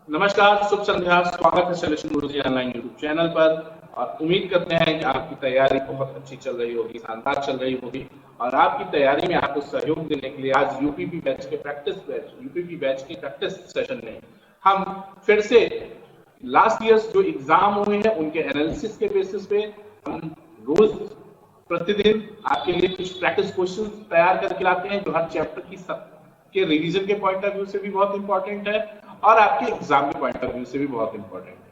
नमस्कार, शुभ संध्या। स्वागत है सलेशन गुरुजी ऑनलाइन यूट्यूब चैनल पर। और उम्मीद करते हैं कि आपकी तैयारी बहुत अच्छी चल रही होगी, शानदार चल रही होगी। और आपकी तैयारी में आपको सहयोग देने के लिए आज यूपीपी बैच के प्रैक्टिस सेशन में हम फिर से लास्ट ईयर्स जो एग्जाम हुए हैं उनके एनालिसिस के बेसिस पे हम रोज प्रतिदिन आपके लिए कुछ प्रैक्टिस क्वेश्चन तैयार करके लाते हैं, जो हर चैप्टर के रिवीजन के पॉइंट ऑफ व्यू से भी बहुत इंपॉर्टेंट है और आपके एग्जाम के पॉइंट ऑफ व्यू से भी बहुत इंपॉर्टेंट है।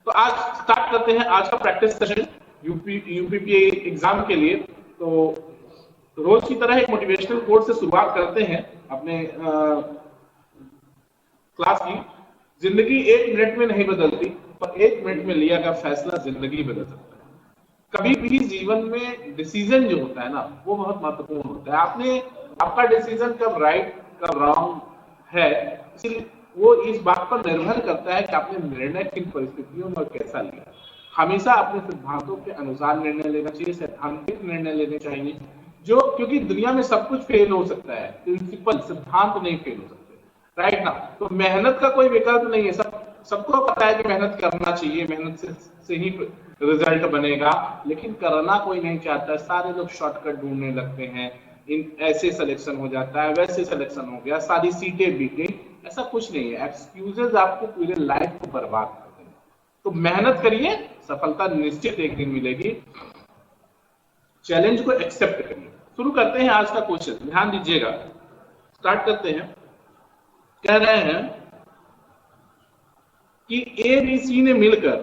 तो आज स्टार्ट करते हैं आज का प्रैक्टिस सेशन यूपीपी एग्जाम के लिए। तो रोज की तरह एक मोटिवेशनल कोट से शुरुआत करते हैं अपने क्लास की। जिंदगी 1 मिनट में नहीं बदलती, पर 1 मिनट में लिया गया फैसला जिंदगी बदल सकता है। कभी भी जीवन में डिसीजन जो होता है ना, वो बहुत महत्वपूर्ण होता है। आपका डिसीजन कब राइट कब रॉन्ग है, इसलिए वो इस बात पर निर्भर करता है कि आपने निर्णय किन परिस्थितियों में और कैसा लिया। हमेशा अपने सिद्धांतों के अनुसार निर्णय लेना चाहिए, सैद्धांतिक निर्णय लेने चाहिए, जो क्योंकि दुनिया में सब कुछ फेल हो सकता है, प्रिंसिपल सिद्धांत नहीं फेल हो सकते, राइट ना। तो मेहनत का कोई विकल्प नहीं है। सबको पता है कि मेहनत करना चाहिए, मेहनत से ही रिजल्ट बनेगा, लेकिन करना कोई नहीं चाहता। सारे लोग शॉर्टकट ढूंढने लगते हैं, इन ऐसे सिलेक्शन हो जाता है, वैसे सिलेक्शन हो गया, सारी सीटें बिक गई। ऐसा कुछ नहीं है। एक्सक्यूजेज आपको पूरे लाइफ को बर्बाद कर देंगे। तो मेहनत करिए, सफलता निश्चित एक दिन मिलेगी। चैलेंज को एक्सेप्ट करिए। शुरू करते हैं आज का क्वेश्चन, ध्यान दीजिएगा। स्टार्ट करते हैं। कह रहे हैं कि एबीसी ने मिलकर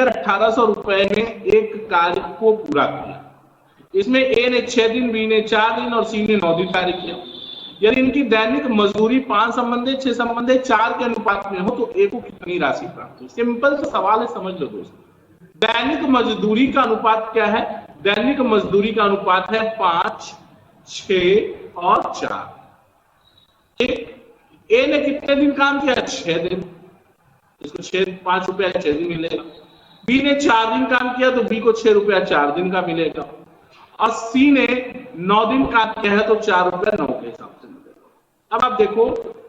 1800 रुपए में एक कार्य को पूरा किया। इसमें ए ने 6 दिन, बी ने 4 दिन और सी ने 9 दिन कार्य किया। यदि इनकी दैनिक मजदूरी 5 संबंधे 6 संबंधे 4 के अनुपात में हो तो ए को कितनी राशि प्राप्त हो। सिंपल सा सवाल है, समझ लो दोस्तों। दैनिक मजदूरी का अनुपात क्या है? दैनिक मजदूरी का अनुपात है 5, 6 और 4। ए ने कितने दिन काम किया? 6 दिन। इसको 5 रुपया 6 दिन मिलेगा। बी ने 4 दिन काम किया तो बी को 6 रुपया 4 दिन का मिलेगा। और सी ने 9 दिन काम किया है तो 4 रुपया 9 के हिसाब से मिलेगा। अब आप देखो,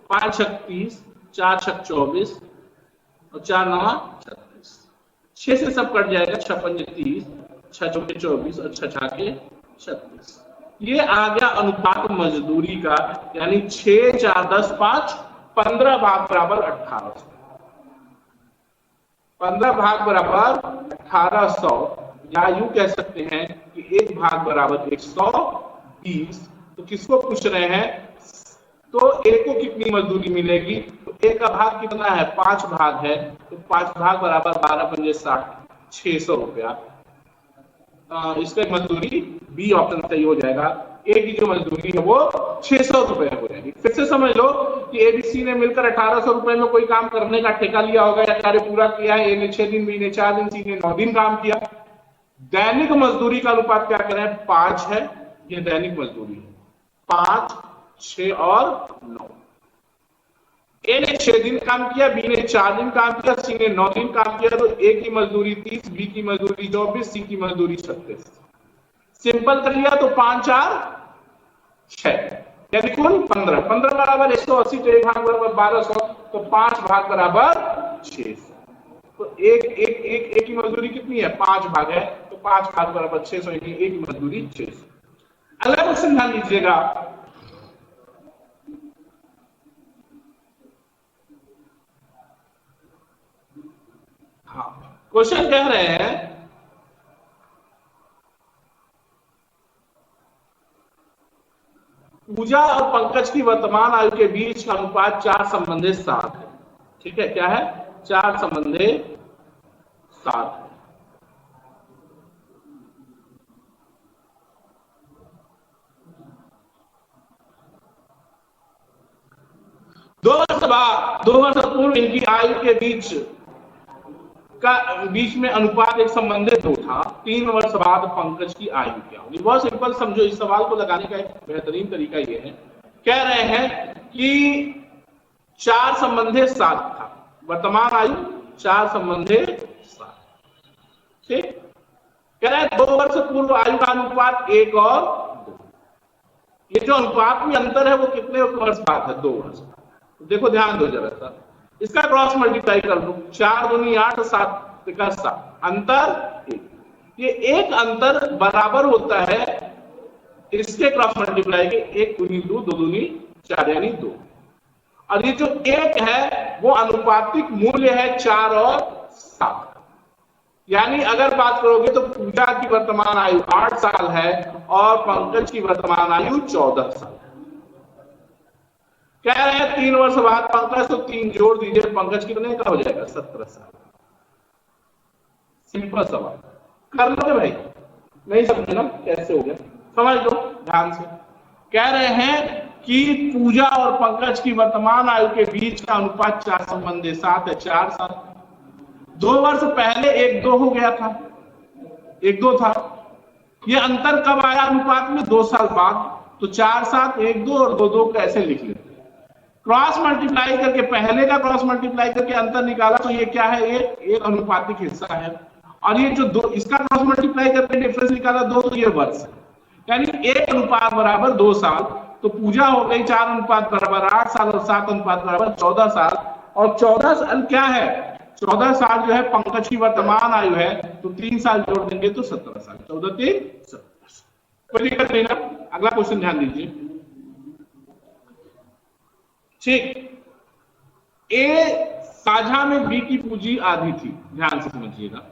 5 छक 30, 4 छक 24 और 4 9 36। 6 से सब कट जाएगा, 6 पंजे 30, 6 चौके 24 और 6 छाके 36। ये आ गया अनुपात मजदूरी का, यानी 6 4 10 5 15 भाग बराबर 1800। 15 भाग बराबर 1800, या यूं कह सकते हैं कि 1 भाग बराबर 120। तो किसको पूछ रहे हैं? तो ए को कितनी मजदूरी मिलेगी? तो ए का भाग कितना है? 5 भाग है, तो 5 भाग बराबर 12 पंजे 60, 600 रुपया। इसका मजदूरी बी ऑप्शन सही हो जाएगा। ए की जो मजदूरी है वो 600 रुपए हो जाएगी। फिर से समझ लो कि एबीसी ने मिलकर 1800 रुपए में कोई काम करने का ठेका लिया होगा या कार्य पूरा किया है। ए ने 6 दिन, बी ने 4 दिन, सी ने 9 दिन काम किया। दैनिक मजदूरी का अनुपात क्या करें? 5 है, ये दैनिक मजदूरी है। 5, 6 और 9। ए ने 6 दिन काम किया, बी ने 4 दिन काम किया, सी ने 9 दिन काम किया। तो ए की मजदूरी 30, बी की मजदूरी 24, सी की मजदूरी 36। सिंपल कर लिया तो 5 4 6, यानी कुल 15। 15 बराबर 180, तो 1 भाग बराबर 1200, तो 5 भाग बराबर 600। तो एक की मजदूरी कितनी है? 5 भाग है, तो 5 भाग बराबर 600, यानी एक की मजदूरी 600। अगला क्वेश्चन ध्यान दीजिएगा। हाँ, क्वेश्चन कह रहे हैं पूजा और पंकज की वर्तमान आयु के बीच का अनुपात 4 संबंधे 7 है। ठीक है, क्या है? 4 संबंधे 7 है। दो वर्ष पूर्व इनकी आयु के बीच में अनुपात एक संबंधे 2 था। 3 वर्ष बाद पंकज की आयु क्या होगी? बहुत सिंपल समझो, इस सवाल को लगाने का एक बेहतरीन तरीका यह है। कह रहे हैं कि 4 संबंधे 7 था, वर्तमान आयु 4 संबंधे 7। ठीक, कह रहे हैं 2 वर्ष पूर्व आयु का अनुपात 1 और 2। ये जो अनुपात में अंतर है वो कितने वर्ष बाद है? 2 वर्ष। तो देखो ध्यान दो जरा सा, इसका क्रॉस मल्टीप्लाई कर दो, 4 दूनी 8, 7 का 7, अंतर 1। ये एक अंतर बराबर होता है इसके क्रॉस मल्टीप्लाई के 1 दूनी 2, 2 दूनी 4 यानी 2। और ये जो 1 है वो अनुपातिक मूल्य है 4 और 7। यानी अगर बात करोगे तो पूजा की वर्तमान आयु 8 साल है और पंकज की वर्तमान आयु 14 साल है। कह रहे हैं 3 वर्ष बाद पंकज, तो 3 जोड़ दीजिए, पंकज कितने का हो जाएगा? 17 साल। सिंपल सवाल कर लोगे भाई? नहीं समझे ना कैसे हो गया? समझ लो ध्यान से। कह रहे हैं कि पूजा और पंकज की वर्तमान आयु के बीच का अनुपात 4 संबंधी 7 है, 4 साल। 2 वर्ष पहले 1-2 हो गया था, 1-2 था। ये अंतर कब आया अनुपात में? 2 साल बाद। तो 4 7 1 2 और 2 2 कैसे लिख लेते? क्रॉस मल्टीप्लाई करके, पहले का क्रॉस मल्टीप्लाई करके अंतर निकाला, तो ये क्या है? एक अनुपातिक हिस्सा है। और ये जो 2, इसका क्रॉस मल्टीप्लाई करके डिफरेंस निकाला 2, तो ये वर्ष है। यानी 1 अनुपात बराबर 2 साल। तो पूजा हो गई 4 अनुपात बराबर 8 साल और 7 अनुपात बराबर 14 साल। और 14 साल क्या है? 14 साल जो है पंकज की वर्तमान आयु है, तो 3 साल जोड़ देंगे तो 17 साल। 14 3 17। कोई दिक्कत नहीं ना? अगला क्वेश्चन ध्यान दीजिए। ठीक, ए साझा में बी की पूंजी आधी थी, ध्यान से समझिएगा।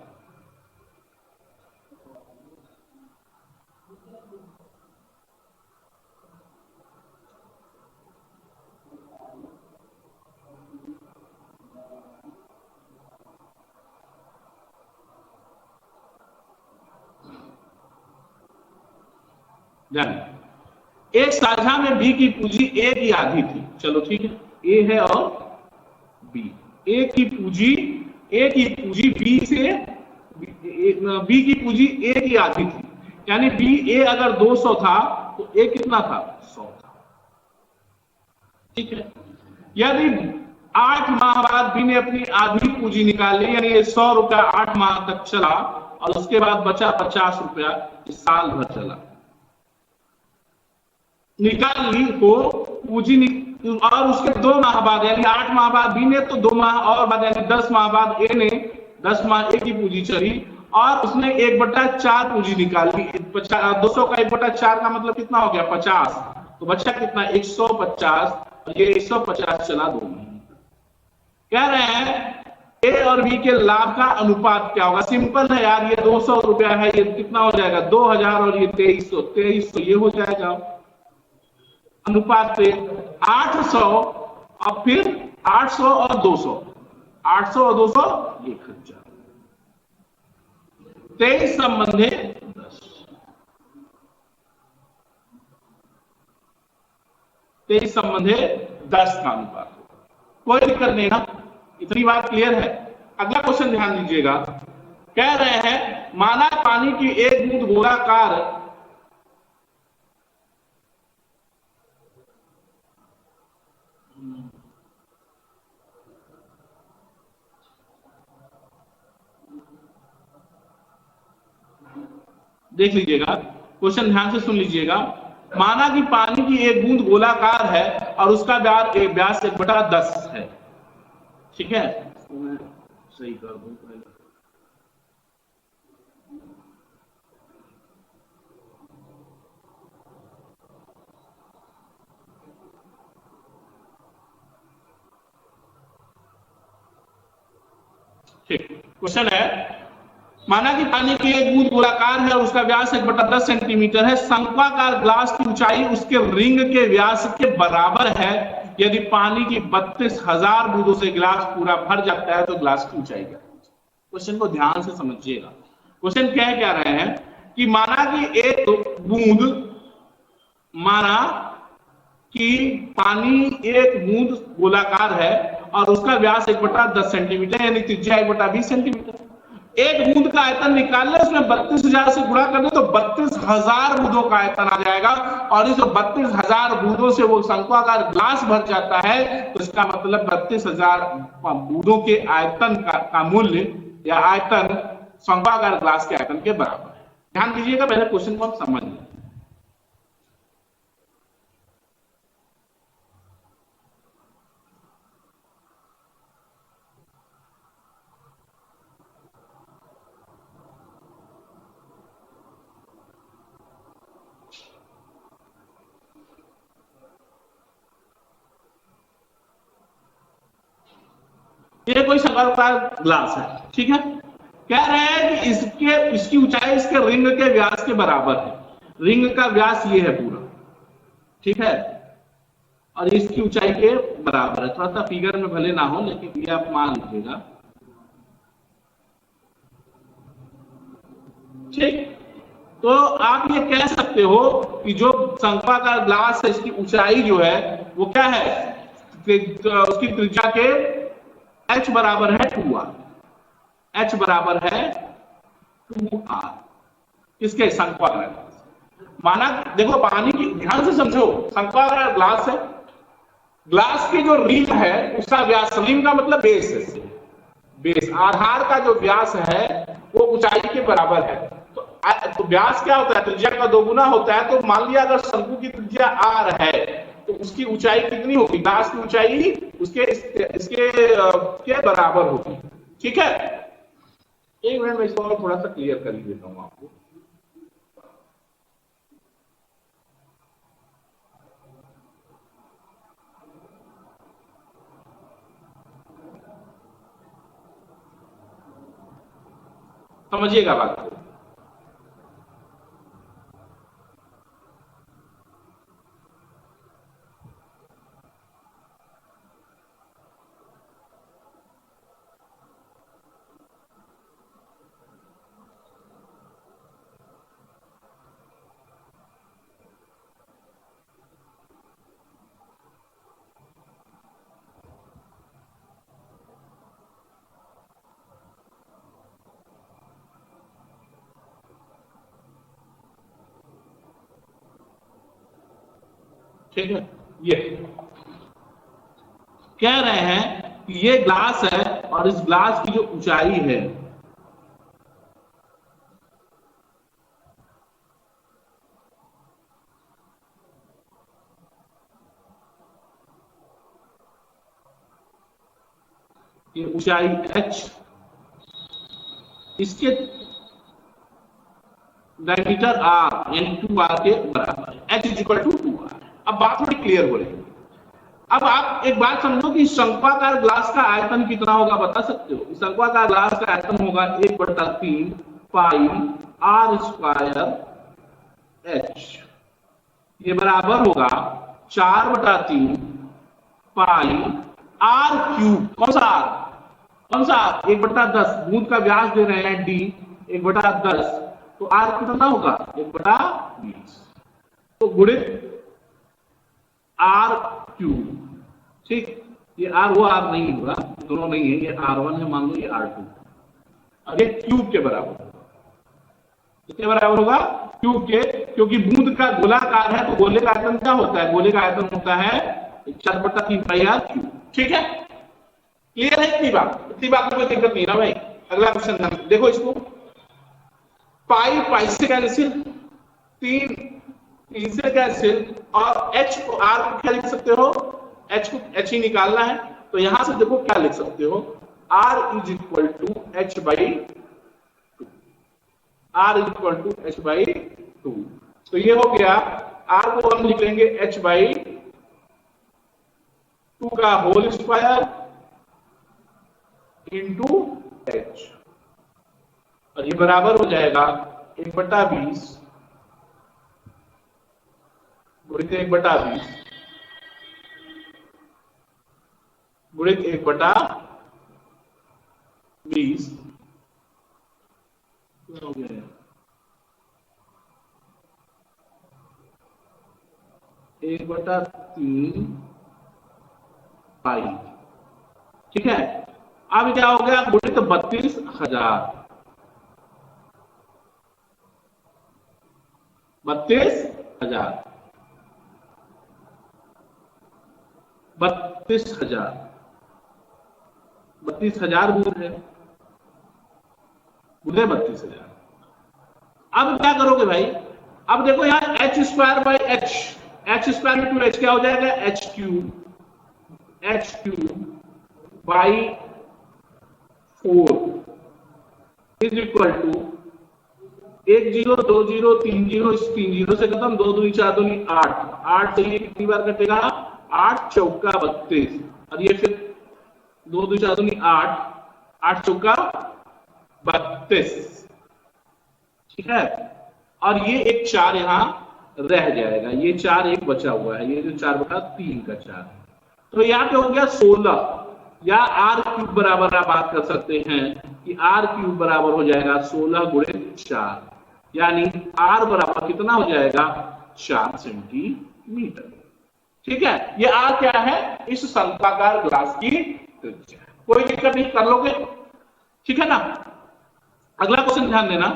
एक साझा में बी की पूंजी ए की आधी थी। चलो ठीक है, ए है और बी। ए की पूंजी बी से, बी की पूंजी ए की आधी थी। यानी बी, ए अगर 200 था तो ए कितना था? 100 था। ठीक है, यदि 8 माह बाद बी ने अपनी आधी पूंजी निकाल ली, यानी 100 रुपया 8 माह तक चला और उसके बाद बचा 50 रुपया, साल भर चला, निकाल ली तो पूंजी और उसके 2 माह बाद यानी 8 माह बाद बी ने, तो 2 माह और बाद यानी 10 माह बाद ए ने, 10 माह ए की पूंजी चली और उसने 1/4 पूंजी निकाल ली। 200 का 1/4 का मतलब कितना हो गया? 50। तो बचा कितना? 150। और ये 150 चला 2 महीने। कह रहे हैं ए और बी के लाभ का अनुपात क्या होगा? सिंपल है यार, ये 200 रुपया है, ये कितना हो जाएगा? 2000 और ये 2300, 2300 ये हो जाएगा अनुपात पे 800 और फिर 800 और 200, 800 और 200 1000। 23 संबंधे 10, 23 संबंधे 10 का अनुपात। कोई दिक्कत नहीं ना, इतनी बात क्लियर है। अगला क्वेश्चन ध्यान दीजिएगा। कह रहे हैं माना पानी की एक बूंद गोलाकार देख लीजिएगा, क्वेश्चन ध्यान से सुन लीजिएगा। माना कि पानी की एक बूंद गोलाकार है और उसका व्यास 1/10 है। ठीक है, मैं सही कर दूं पहले। ठीक, क्वेश्चन है माना कि पानी की एक बूंद गोलाकार है और उसका व्यास 1/10 सेंटीमीटर है। शंक्वाकार ग्लास की ऊंचाई उसके रिंग के व्यास के बराबर है। यदि पानी की 32,000 बूंदों से गिलास पूरा भर जाता है तो ग्लास की ऊंचाई क्या है? क्वेश्चन को ध्यान से समझिएगा। क्वेश्चन कह रहे हैं कि माना कि एक बूंद, माना कि पानी एक बूंद गोलाकार है और उसका व्यास 1/10 सेंटीमीटर यानी त्रिज्या 1/20 सेंटीमीटर। एक बूंद का आयतन निकालने, उसमें 32,000 से गुणा करने तो 32,000 बूंदों का आयतन आ जाएगा और इस 32,000 बूंदों से वो शंक्वाकार ग्लास भर जाता है। तो इसका मतलब 32,000 बूंदों के आयतन का मूल्य या आयतन शंक्वाकार ग्लास के आयतन के बराबर है। ध्यान दीजिएगा, पहले क्वेश्चन को हम समझ लें। ये कोई शंक्वाकार ग्लास है, ठीक है। कह रहे हैं कि इसकी ऊंचाई इसके रिंग के व्यास के बराबर है। रिंग का व्यास ये है पूरा, ठीक है, और इसकी ऊंचाई के बराबर है। थोड़ा सा फिगर में भले ना हो, लेकिन ये आप मान लीजिएगा, ठीक। तो आप ये कह सकते हो कि जो शंक्वाकार ग्लास है, इसकी ऊंचाई जो है वो क्या है, उसकी त्रिज्या के h बराबर है 2r, h बराबर है 2r, किसके, शंक्वाकार। माना देखो, पानी की ध्यान से समझो, शंक्वाकार ग्लास है, ग्लास की जो रिंग है उसका व्यास, रिंग का मतलब बेस है, बेस, आधार का जो व्यास है वो ऊंचाई के बराबर है। तो व्यास क्या होता है, त्रिज्या का दोगुना होता है। तो मान लिया अगर शंकु की त्रिज्या r है तो उसकी ऊंचाई कितनी होगी, ग्लास की ऊंचाई उसके इसके के बराबर होगी, ठीक है। एक मिनट में इसको और थोड़ा सा क्लियर कर देता हूं आपको। समझिएगा बात को। ठीक है, ये कह रहे हैं कि ये ग्लास है और इस ग्लास की जो ऊंचाई है ये ऊंचाई h, इसके डायमीटर r यानी 2r के बराबर है, h is equal to 2r। अब बात थोड़ी क्लियर हो रही है। अब आप एक बात समझो कि शंक्वाकार ग्लास का आयतन कितना होगा, बता सकते हो? शंक्वाकार ग्लास का आयतन होगा 1/3 पाई r स्क्वायर h, ये बराबर होगा 4/3 पाई r क्यूब। कौन सा r, कौन सा 1/10, बूंद का व्यास दे रहे हैं d, 1/10, तो r कितना होगा 1/20, तो गुणित r क्यूब, ठीक। ये r वो r नहीं होगा, दोनों नहीं है, ये r1 है, मान लो ये r2, और ये क्यूब के बराबर होगा। किसके बराबर होगा, क्यूब के, क्योंकि बूंद का गोलाकार है तो गोले का आयतन क्या होता है, गोले का आयतन होता है 4/3 पाई r क्यूब, ठीक है। क्लियर है इतनी बात? इतनी बात में कोई दिक्कत नहीं ना भाई। अगला क्वेश्चन देखो, इसको पाई पाई से कैंसिल, 3 से कैंसिल, और h को r को क्या लिख सकते हो, h को h ही निकालना है, तो यहां से देखो क्या लिख सकते हो, r is equal to h by 2, r is equal to h by 2। तो ये हो गया, r को हम लिख लेंगे h बाई 2 का होल स्क्वायर इंटू h, और ये बराबर हो जाएगा 1/20 गुणित 1/20 गुणित 1/20 हो गया 1/3 पाई, ठीक है। अब क्या हो गया, गुणित 32,000, 32,000 32,000 बूंद है, बूंदे 32,000, अब क्या करोगे भाई, अब देखो यहाँ h square by h, h square into h क्या हो जाएगा, h cube by 4 is equal to 1 0 2 0 3 0, इस 3 0 से खत्म, 2 2 4 2 8, 8 से ये कितनी बार कटेगा, 8 चौका 32, और ये फिर 2 2 4 2 8, 8 चौका 32, ठीक है। और ये एक 4 यहां रह जाएगा, ये 4 एक बचा हुआ है, ये जो 4/3 का 4, तो यहाँ पे हो गया 16, या आर क्यूब बराबर आप बात कर सकते हैं कि आर क्यूब बराबर हो जाएगा 16 गुणे 4, यानी आर बराबर कितना हो जाएगा, 4 सेंटीमीटर, ठीक है। ये आर क्या है, इस शंक्वाकार ग्लास की त्रिज्या, कोई दिक्कत नहीं, कर लोगे, ठीक है ना। अगला क्वेश्चन ध्यान देना,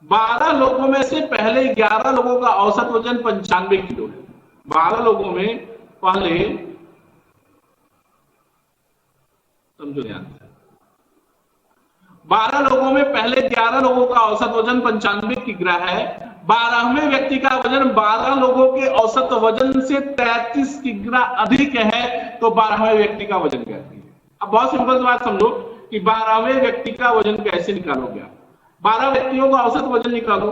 12 लोगों में से पहले 11 लोगों का औसत वजन 95 किलो है। 12 लोगों में पहले, समझो ध्यान से, 12 लोगों में पहले 11 लोगों का औसत वजन 95 किग्रा है, 12वें व्यक्ति का वजन 12 लोगों के औसत वजन से 33 किग्रा अधिक है, तो 12वें व्यक्ति का वजन क्या है। अब बहुत सिंपल बात समझो कि 12वें व्यक्ति का वजन कैसे निकालोगे आप, 12 व्यक्तियों का औसत वजन निकालो,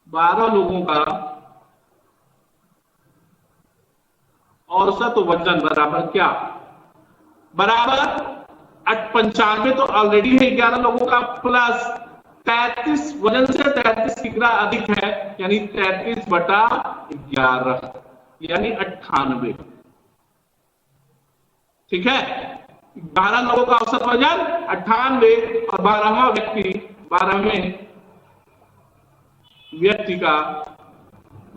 12 लोगों का औसत वजन बराबर क्या, बराबर 95 तो ऑलरेडी है 11 लोगों का, प्लस 33 वजन से 33 किग्रा अधिक है, यानी 33/11, यानी 98, ठीक है। 12 लोगों का औसत वजन 98, और 12वां व्यक्ति, 12वें व्यक्ति का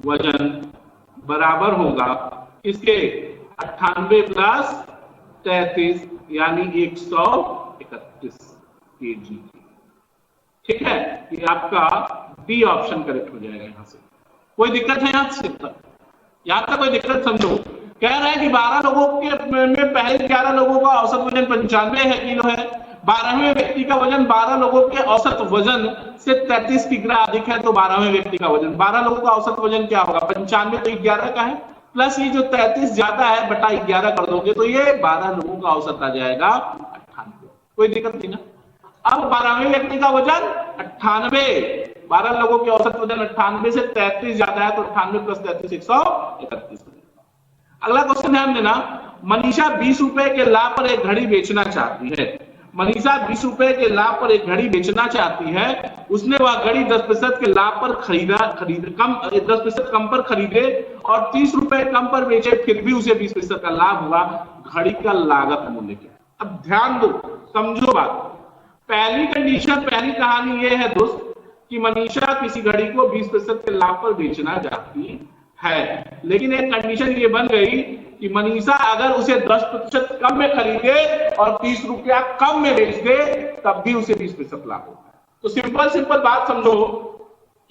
वजन बराबर होगा इसके 98 प्लस 33, यानी 131 kg, ठीक है। ये आपका डी ऑप्शन करेक्ट हो जाएगा। यहां से कोई दिक्कत है, यहां से यहां तक कोई दिक्कत समझो। कह रहे हैं कि 12 लोगों के में पहले 11 लोगों का औसत वजन 95 किलो है, 12वें व्यक्ति का वजन 12 लोगों के औसत वजन से 33 किग्रा अधिक है, तो 12वें व्यक्ति का वजन, 12 लोगों का औसत वजन क्या होगा, 95 तो 11 का है, प्लस ये जो 33 ज्यादा है बटा 11 कर दोगे, तो ये 12 लोगों का औसत आ जाएगा 98। कोई दिक्कत नहीं ना। अब 12वें व्यक्ति का वजन 98, 12 लोगों के औसत वजन 98 से 33 ज्यादा है, तो 98 प्लस 33 131। अगला क्वेश्चन ध्यान देना, मनीषा 20 रुपए के लाभ पर एक घड़ी बेचना चाहती है। मनीषा 20 रुपए के लाभ पर एक घड़ी बेचना चाहती है, उसने वह घड़ी 10% के लाभ पर कम 10% कम पर खरीदे और 30 रुपए कम पर बेचे, फिर भी उसे 20% का लाभ हुआ, घड़ी का लागत मूल्य क्या। अब ध्यान दो, समझो बात। पहली कंडीशन, पहली कहानी यह है दोस्त कि मनीषा किसी घड़ी को 20% के लाभ पर बेचना चाहती है, लेकिन एक कंडीशन ये बन गई कि मनीषा अगर उसे 10% कम में खरीदे और 30 रुपया कम में बेच दे, तब भी उसे 20% लाभ होगा। तो सिंपल बात समझो,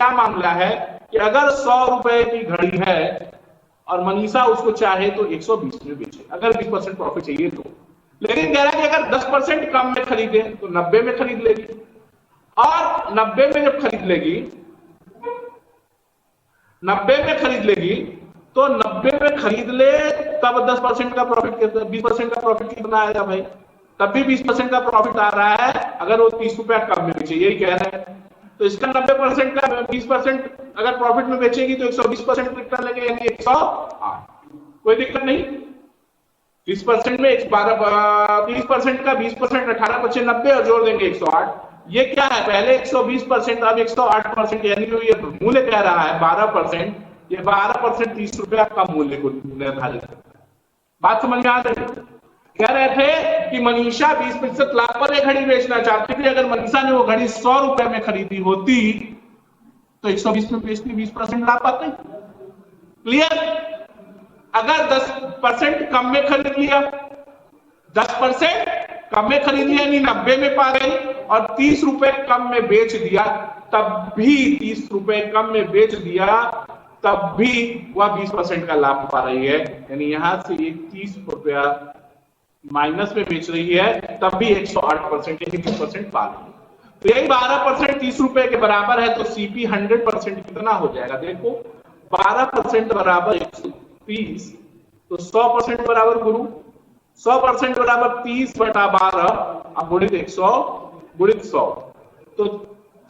क्या मामला है कि अगर 100 रुपए की घड़ी है और मनीषा उसको चाहे तो 120 में बेचे, अगर 20% प्रॉफिट चाहिए तो, लेकिन कह रहा है कि अगर 10% कम में खरीदे तो 90 में खरीद लेगी, और 90 में जब खरीद लेगी, 90 में खरीद लेगी, तो 90 में खरीद ले तब 10% का प्रॉफिट, 20% का प्रॉफिट कितना आएगा भाई, तब भी 20% का प्रॉफिट आ रहा है अगर वो 30 रुपया कम में बेचे, यही कह रहे हैं। तो इसका 90% का 20% अगर प्रॉफिट में बेचेगी तो 120% रिटर्न लगेगा, यानी 108। कोई दिक्कत नहीं, 20% में 30% का 20%, 18% 90 और जोड़ देंगे 108। ये क्या है, पहले 120%, अब 108%, यानी जो ये मूल्य कह रहा है 12%, ये 12% 30 रुपया कम मूल्य को निर्धारित करता है। बात समझ में आ रही है। कह रहे थे कि मनीषा 20% लाभ पर एक घड़ी बेचना चाहती थी, अगर मनीषा ने वो घड़ी 100 रुपए में खरीदी होती तो 120 में बेचती, 20% लाभ पाते। क्लियर। अगर 10% कम में खरीद लिया, 10% कम में खरीद लिया यानी 90 में पा गई, और 30 रुपए कम में बेच दिया, तब भी 30 रुपए कम में बेच दिया, तब भी वह 20% का लाभ पा रही है, यानी यहां से ये 30 रुपया माइनस में बेच रही है, तब भी 108% यानी 20% पा रही है। तो यही 12% 30 रुपए के बराबर है, तो सीपी 100% कितना हो जाएगा? देखो 12% बराबर 130, तो 100% बराबर गुरु 100% बराबर 30/12 अब गुणित 100 गुणित 100, तो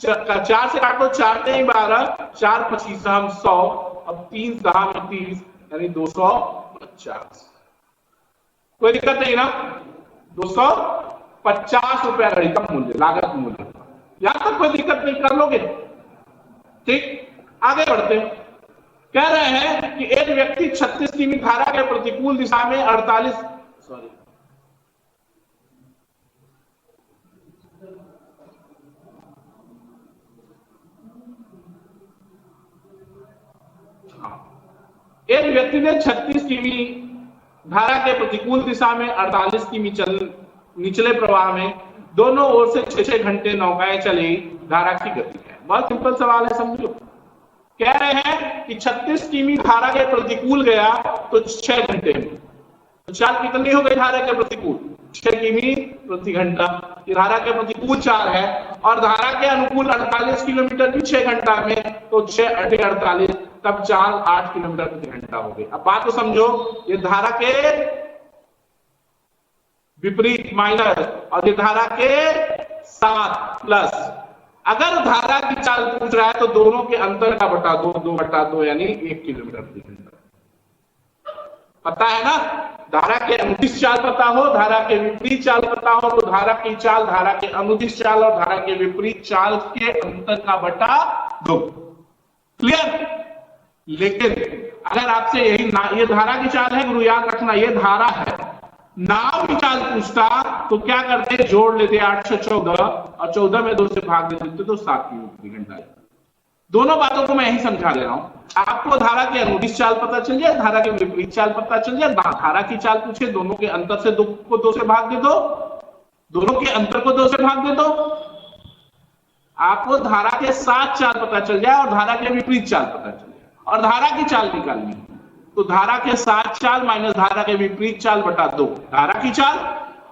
4 से काटो, 4 नहीं 12, 4 25 हम 100, अब 3 10 में 30 यानी 250। कोई दिक्कत नहीं ना? 250 रुपया घड़ी का मूल्य, लागत मूल्य, यहां तक कोई दिक्कत नहीं, कर लोगे? ठीक, आगे बढ़ते हैं। कह रहे हैं कि एक व्यक्ति 36 किमी धारा के प्रतिकूल दिशा में 48 एक व्यक्ति ने 36 किमी धारा के प्रतिकूल दिशा में 48 किमी निचले प्रवाह में दोनों ओर से 6-6 घंटे नौकाएं चली, धारा की गति है। बहुत सिंपल सवाल है, समझो। कह रहे हैं कि 36 किमी धारा के प्रतिकूल गया तो 6 घंटे में, तो चाल कितनी हो गई धारा के प्रतिकूल? 6 किमी प्रति घंटा। ये धारा के प्रतिकूल चाल है, और धारा के अनुकूल 48 किलोमीटर भी 6 घंटा में, तो 6 × 48 तब चाल 8 किलोमीटर प्रति घंटा हो गई। अब बात को समझो, ये धारा के विपरीत माइनस और ये धारा के साथ प्लस। अगर धारा की चाल पूछ रहा है तो दोनों के अंतर का बटा 2 यानी 1 किलोमीटर प्रति घंटा। पता है ना? धारा के अनुदिश चाल पता हो, धारा के विपरीत चाल पता हो, तो धारा की चाल धारा के अनुदिश चाल और धारा के विपरीत चाल के अंतर का बटा 2। क्लियर? लेकिन अगर आपसे ये धारा की चाल है गुरु, याद रखना ये धारा है, नाव की चाल पूछता तो क्या करते? जोड़ लेते 8 से 14 और 14 में 2 से भाग देते तो 7 किलोमीटर प्रति घंटा। दोनों बातों को मैं यही समझा दे रहा हूं। आपको धारा के अनुदिश चाल पता चल जाए, धारा के विपरीत चाल पता चल जाए, धारा की चाल पूछे, दोनों के अंतर से 2 से भाग दे दो, दोनों के अंतर को 2 से भाग दे दो। आपको धारा के साथ चाल पता चल जाए और धारा के विपरीत चाल पता चल जाए, और धारा की चाल निकालनी, तो धारा के साथ चाल माइनस धारा के विपरीत चाल बटा 2 धारा की चाल।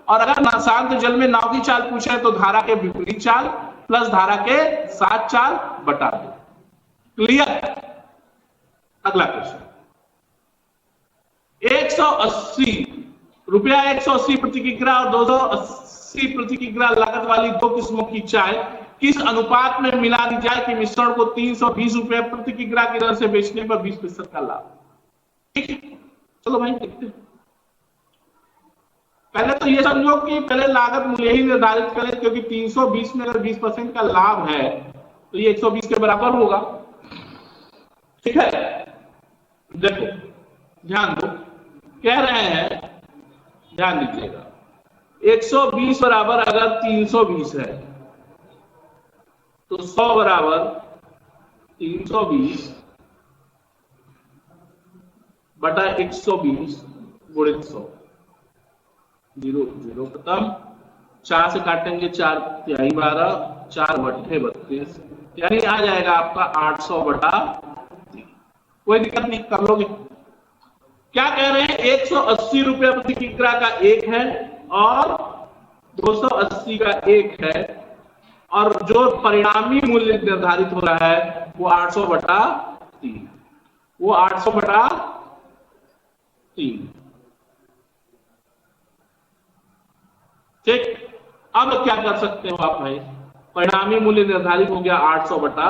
और अगर शांत जल में नाव की चाल पूछे तो धारा के विपरीत चाल प्लस धारा के साथ चाल बटा 2। क्लियर? अगला क्वेश्चन, 180 रुपया 180 प्रति किग्रा और 280 प्रति किग्रा लागत वाली 2 किस्मों की चाय किस अनुपात में मिला दी जाए कि मिश्रण को 320 रुपया प्रति किग्रा की दर से बेचने पर 20% का लाभ? ठीक, चलो भाई देखते हैं। पहले तो ये समझो कि पहले लागत मूल्य ही निर्धारित करें, क्योंकि 320 में अगर 20% का लाभ है तो ये 120 के बराबर होगा। ठीक है, देखो ध्यान दो, कह रहे हैं, ध्यान दीजिएगा, 120 बराबर अगर 320 है तो 100 बराबर 320 बटा 120 गुणित 100, 0 0 खत्म, 4 से काटेंगे 4 तिहाई 12, 4 बट्ठे 32, यानी आ जाएगा आपका 800 बटा 3। कोई दिक्कत नहीं, कर लोगे। क्या कह रहे हैं? 180 रुपया प्रति किग्रा का एक है और 280 का एक है, और जो परिणामी मूल्य निर्धारित हो रहा है वो 800 बटा 3, वो 800 बटा 3। ठीक, अब क्या कर सकते हो आप भाई? परिणामी मूल्य निर्धारित हो गया 800 बटा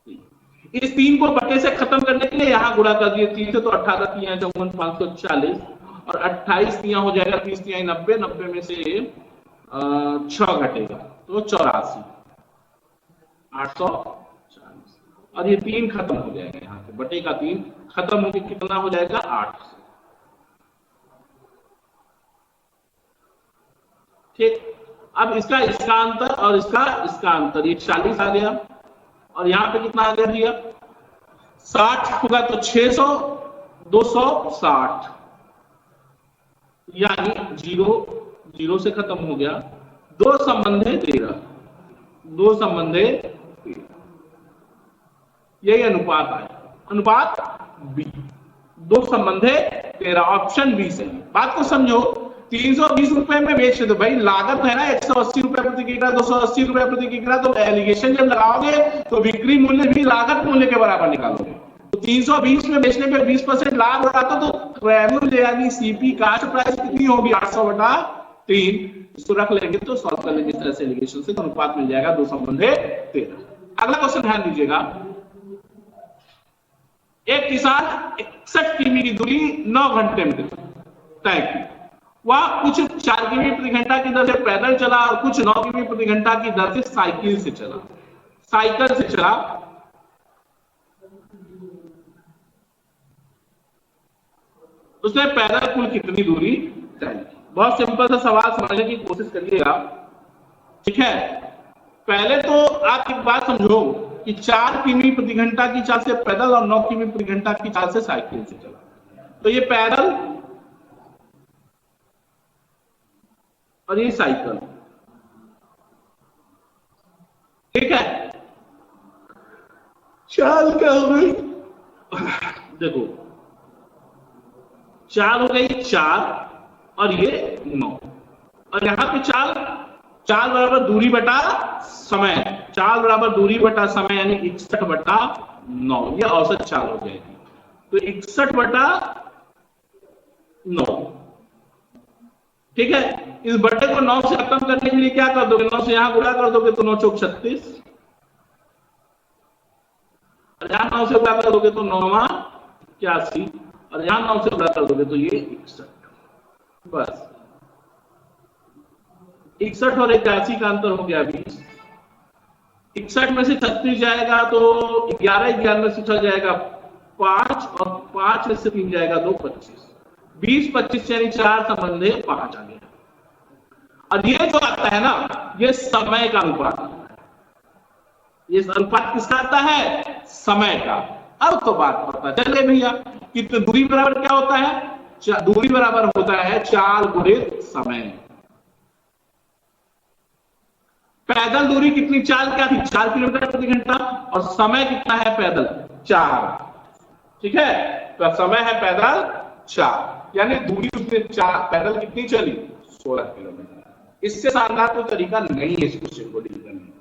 3। इस 3 को बटे से खत्म करने के लिए यहां गुणा कर दिए 3 से, तो 18 3 54 540 और 28 3 हो जाएगा, 30 3 90, 90 में से 6 घटेगा तो 84, 840, और ये 3 खत्म हो जाएगा, यहाँ से बटे का 3 खत्म होकर कितना हो जाएगा? 8। ठीक, अब इसका अंतर और इसका अंतर, ये 40 आ गया, और यहां पे कितना आ गया? 60 होगा तो 600, 260, यानी 0 0 से खत्म हो गया, 2 संबंधे 13, 2 संबंधे 13, यही अनुपात आया, अनुपात बी, 2 संबंधे 13, ऑप्शन बी सही। बात को समझो, 320 रुपए में बेच दो भाई, लागत है ना 180 रुपए प्रति किग्रा, 280 रुपए प्रति किग्रा, तो एलिगेशन जब लगाओगे तो बिक्री मूल्य भी लागत मूल्य के बराबर निकालोगे। तो 320 में बेचने पे 20% लाभ हो रहा था, तो रेवेन्यू यानी सीपी कास्ट प्राइस कितनी होगी 800/3, इसको रख लेंगे तो सॉल्व कर लेंगे इस तरह से एलिगेशन से, तो अनुपात मिल जाएगा 2 संबंधे 13। अगला क्वेश्चन ध्यान दीजिएगा, एक किसान 61 किमी की दूरी 9 घंटे में तय की, वह कुछ 4 किमी प्रति घंटा की दर से पैदल चला और कुछ 9 किमी प्रति घंटा की दर से साइकिल से चला। उसने पैदल कुल कितनी दूरी तय की? बहुत सिंपल सा सवाल समझने की कोशिश करिएगा, ठीक है। पहले तो आप एक बात समझो कि 4 किमी प्रति घंटा की चाल से पैदल और 9 किमी प्रति घंटा की चाल से साइकिल से चला, तो ये पैदल और ये साइकिल, ठीक है। चाल क्या हो गई, देखो चाल हो गई 4 और ये 9, और यहां पे चाल बराबर दूरी बटा समय, चाल बराबर दूरी बटा समय यानी 61/9, ये औसत चाल हो जाएगी। तो 61/9, ठीक है। इस बटे को 9 से खत्म करने के लिए क्या कर दोगे, 9 से यहां गुणा कर दोगे तो 9 चौक 36, और यहां 9 से गुणा कर दोगे तो 9 81, और यहां 9 से गुणा कर दोगे तो ये 61, बस 61 और 81 का अंतर हो गया 20। 61 में से 36 जाएगा तो 11 में से चल जाएगा 5, और 5 में से 3 जाएगा 2, 25, 20 25 यानी 4 संबंधे 5 आ गया। और ये जो आता है ना, ये समय का अनुपात आता है। ये अनुपात किसका आता है, समय का। अब तो बात पता चले भैया कि तो दूरी बराबर क्या होता है, दूरी बराबर होता है चाल गुणित समय। पैदल दूरी कितनी, चाल क्या थी 4 किलोमीटर प्रति घंटा, और समय कितना है पैदल 4, ठीक है। तो समय है पैदल 4, यानी दूरी उसने 4 पैदल कितनी चली 16 किलोमीटर। इससे शानदार कोई तरीका नहीं है इस क्वेश्चन को डील करने का,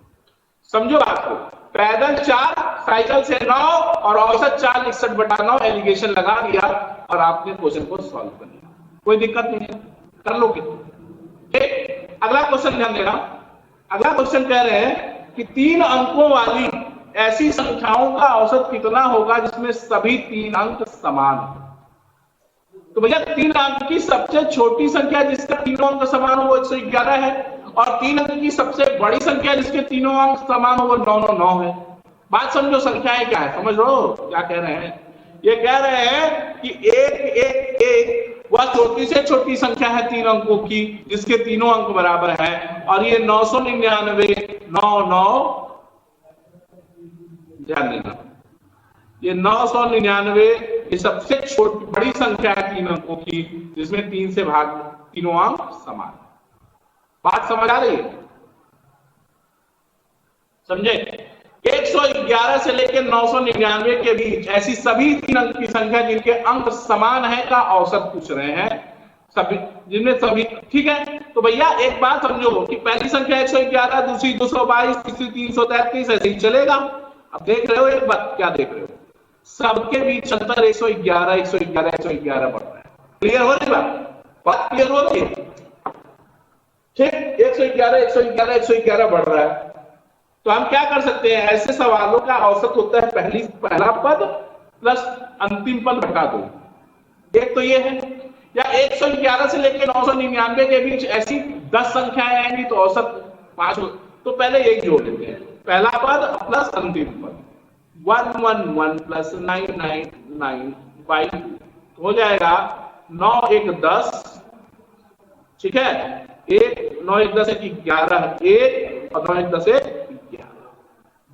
समझो आपको। पैदल 4, साइकिल से 9, और औसत चाल 61/9, एलिगेशन लगा दिया और आपने क्वेश्चन को सॉल्व कर लिया, कोई दिक्कत नहीं है, कर लोगे। ठीक, अगला क्वेश्चन ध्यान देना। अगला क्वेश्चन कह रहे हैं कि 3 अंकों वाली ऐसी संख्याओं का औसत कितना होगा जिसमें सभी 3 अंक समान हो। तो भैया 3 अंक की सबसे छोटी संख्या जिसका तीनों अंक समान हो वो 111 है, और 3 अंक की सबसे बड़ी संख्या जिसके तीनों अंक समान हो वो 999 है। बात समझो, संख्याएं क्या है, समझ लो क्या कह रहे हैं। ये कह रहे हैं कि 111 वह छोटी से छोटी संख्या है 3 अंकों की जिसके तीनों अंक बराबर हैं, और ये 999 ध्यान देना, ये 999 ये सबसे छोटी बड़ी संख्या है 3 अंकों की जिसमें 3 से भाग तीनों अंक समान। बात समझ आ रही है, समझे। 111 से लेकर 999 के बीच ऐसी सभी 3 अंक की संख्या जिनके अंक समान है का औसत पूछ रहे हैं, सभी जिनमें सभी, ठीक है। तो भैया एक बात समझो कि पहली संख्या 111, दूसरी 222, तीसरी 333, ऐसे ही चलेगा। अब देख रहे हो एक बात, क्या देख रहे हो, सबके बीच अंतर 111 111 111 बढ़ रहा है। क्लियर हो रही बात क्लियर हो रही है, ठीक। 111 111 111 बढ़ रहा है, तो हम क्या कर सकते हैं, ऐसे सवालों का औसत होता है पहला पद प्लस अंतिम पद घटा 2। एक तो ये है, या 111 से लेकर 999 के बीच ऐसी 10 संख्याएं आएंगी तो औसत 5 हो, तो पहले यही जोड़ लेते हैं, पहला पद प्लस अंतिम पद। 111 प्लस 999 हो जाएगा 9 1 10, ठीक है। 1 9 1 10 11 1, और 9 1 10 11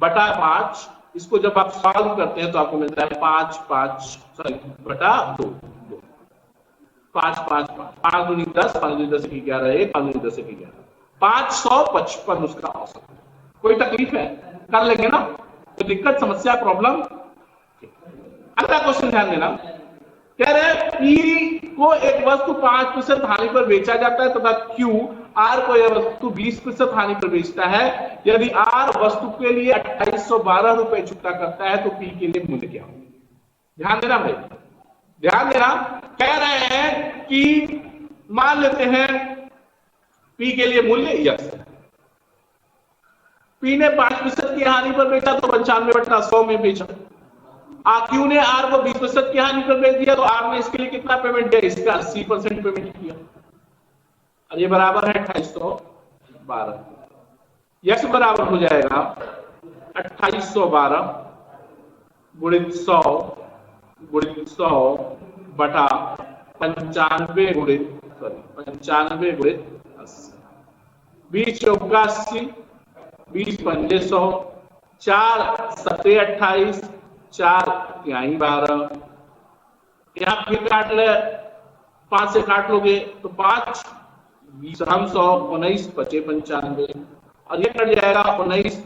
बटा 5। इसको जब आप सॉल्व करते हैं तो आपको मिलता है 5 बटा 2, 5 5 5 दूनी 10, 5 दूनी 10 11 1, 5 दूनी 10 11, 555 उसका औसत। कोई तकलीफ है, कर लेंगे ना, तो दिक्कत समस्या प्रॉब्लम। अगला क्वेश्चन ध्यान देना, कह रहे हैं P को एक वस्तु 5% हानि पर बेचा जाता है तथा क्यू आर को यह वस्तु 20% हानि पर बेचता है, यदि आर वस्तु के लिए 2812 रुपए चुकता करता है तो पी के लिए मूल्य क्या होगा? ध्यान देना भाई, ध्यान देना। कह रहे हैं कि मान लेते हैं पी के लिए मूल्य यस, पी ने 5% की हानि पर बेचा तो 95/100 में बेचा, क्यू ने आर को 20% की हानि पर बेच दिया तो आर ने इसके लिए कितना पेमेंट किया? इसका 80% पेमेंट किया, और ये बराबर है 2812। यस बराबर हो जाएगा 2812 गुणित 100 गुणित 100 बटा 95 गुणित 80, 20 चौका 80, 20 पंजे 100, 4 सत्ते 28, 4 तिहाई 12, यहां फिर काट ले, 5 से काट लोगे तो 5 20 100, 19 पचे 95, और ये कट जाएगा 19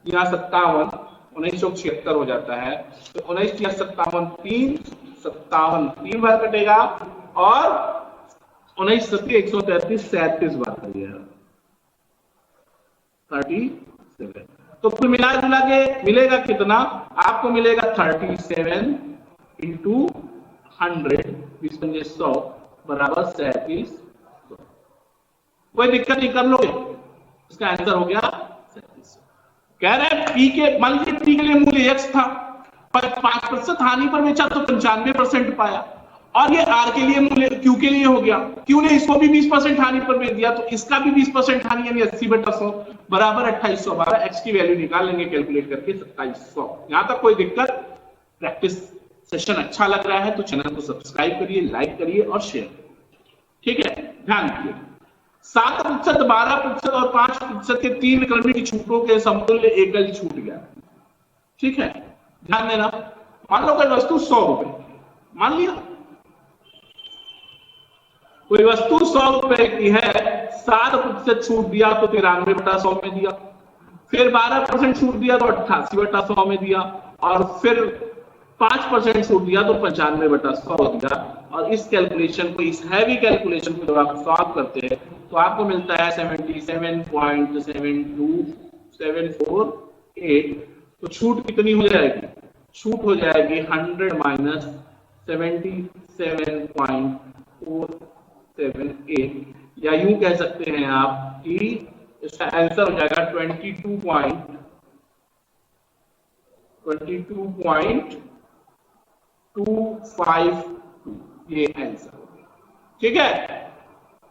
यहाँ 57, 19 चौक 76 हो जाता है, तो 19 या 57 3 बार कटेगा, और 19 सत्ती 133 37 बार कटेगा 37। तो फिर मिला जुला के मिलेगा कितना? आपको मिलेगा 37 इंटू 100, 20 पंजे 100 बराबर 37। कोई दिक्कत नहीं, कर लोगे, इसका आंसर हो गया 37। कह रहे हैं पी के, मान लीजिए पी के लिए मूल्य x था, पर 5% हानि पर बेचा तो 95% पाया, और ये आर के लिए मूल्य क्यू के लिए हो गया, क्यू ने इसको भी 20% हानि पर बेच दिया तो इसका भी 20% हानि यानी 80/100 बराबर 2812। एक्स की वैल्यू निकाल लेंगे कैलकुलेट करके 2700। यहां तक कोई दिक्कत? प्रैक्टिस सेशन अच्छा लग रहा है तो चैनल को सब्सक्राइब करिए, लाइक करिए और शेयर करिए। ठीक है, ध्यान रखिए 7%, 12% और 5% के 3 क्रमिक की छूटों के समतुल्य एकल छूट गया। ठीक है, ध्यान देना। मान लो कोई वस्तु 100 रुपए, मान लिया कोई वस्तु 100 रुपए की है, 7% छूट दिया तो 93/100 में दिया, फिर 12% छूट दिया तो 88/100 में दिया, और फिर 5% छूट दिया तो 95/100 दिया। और इस कैलकुलेशन को, इस हैवी कैलकुलेशन को जब आप सॉल्व करते हैं तो आपको मिलता है 77.72748। तो छूट कितनी हो जाएगी? छूट हो जाएगी 100 माइनस 77.478, या यूं कह सकते हैं आप कि इसका आंसर हो जाएगा 22.252, ये आंसर। ठीक है,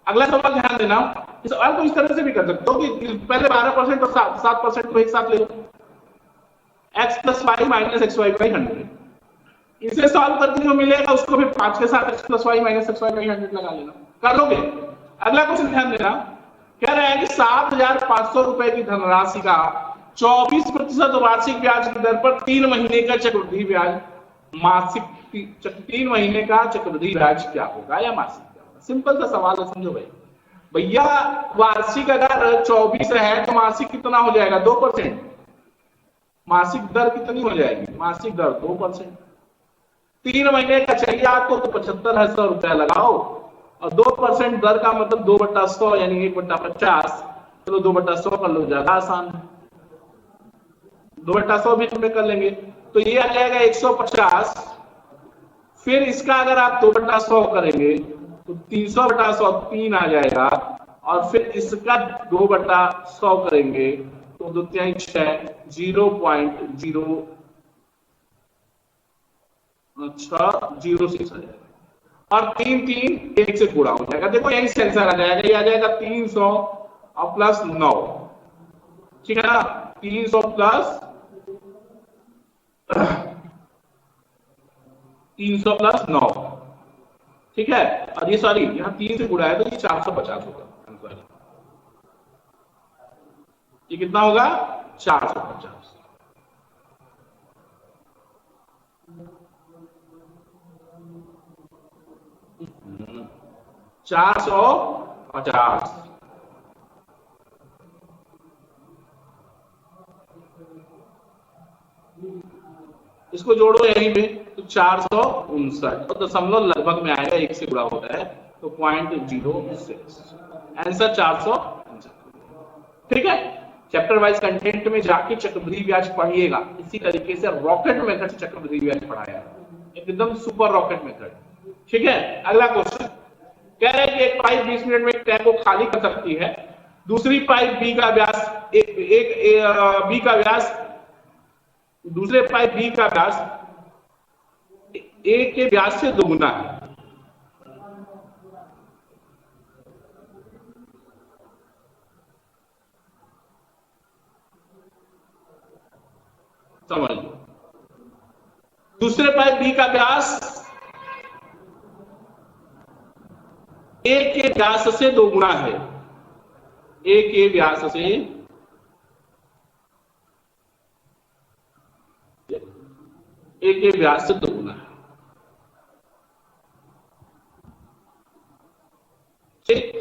अगला सवाल ध्यान देना। इस सवाल को इस तरह से भी कर सकते हो कि पहले 12% और 7% को एक साथ ले लो, x + y - xy/100। इसे सॉल्व करके जो मिलेगा उसको फिर 5 के साथ x + y - xy/100 लगा लेना। कर लोगे? अगला क्वेश्चन ध्यान देना, कह रहा है कि 7500 रुपए की धनराशि का 24% वार्षिक ब्याज की दर पर 3 महीने का चक्रवृद्धि ब्याज, मासिक 3 महीने का चक्रवृद्धि ब्याज क्या होगा या मासिक क्या होगा? सिंपल सा सवाल है, समझो भाई। भैया वार्षिक अगर 24 है तो मासिक कितना हो जाएगा? 2%। मासिक दर कितनी हो जाएगी? मासिक दर 2%। 3 महीने का चाहिए आपको तो 75,000 रुपया लगाओ, और 2% दर का मतलब 2/100 यानी 1/50। चलो 2/100 कर लो, ज्यादा आसान है, 2/100 भी तुम्हें कर लेंगे तो ये आ जाएगा 150। फिर इसका अगर आप 2/100 करेंगे तो 300/100 3 आ जाएगा, और फिर इसका 2/100 करेंगे तो 2 × 6 0.0, अच्छा 0.6 आ जाएगा, और 3 1 से गुणा हो जाएगा। देखो यही से आंसर आ जाएगा, ये आ जाएगा 300 और प्लस 9। ठीक है ना, 300 प्लस 9। ठीक है, और ये सॉरी यहाँ 3 से गुणा है तो ये 450 होगा आंसर। ये कितना होगा? 450। हम्म, 450। इसको जोड़ो यहीं पे तो 459 और दशमलव लगभग में आएगा, 1 से गुणा होता है तो 0.06, आंसर 459। ठीक है, चैप्टर वाइज कंटेंट में जाके चक्रवृद्धि ब्याज पढ़िएगा, इसी तरीके से रॉकेट मेथड से चक्रवृद्धि ब्याज पढ़ाया, एकदम सुपर रॉकेट मेथड। ठीक है, अगला क्वेश्चन कह रहे हैं कि एक पाइप 20 मिनट में एक टैंक को खाली कर सकती है, दूसरी पाइप बी का व्यास बी का व्यास दूसरे पाइप बी का व्यास ए के व्यास से दोगुना है। समझ लो, दूसरे पाइप बी का व्यास ए के व्यास से दोगुना है, ए के व्यास से ए के व्यास से दोगुना है। ठीक,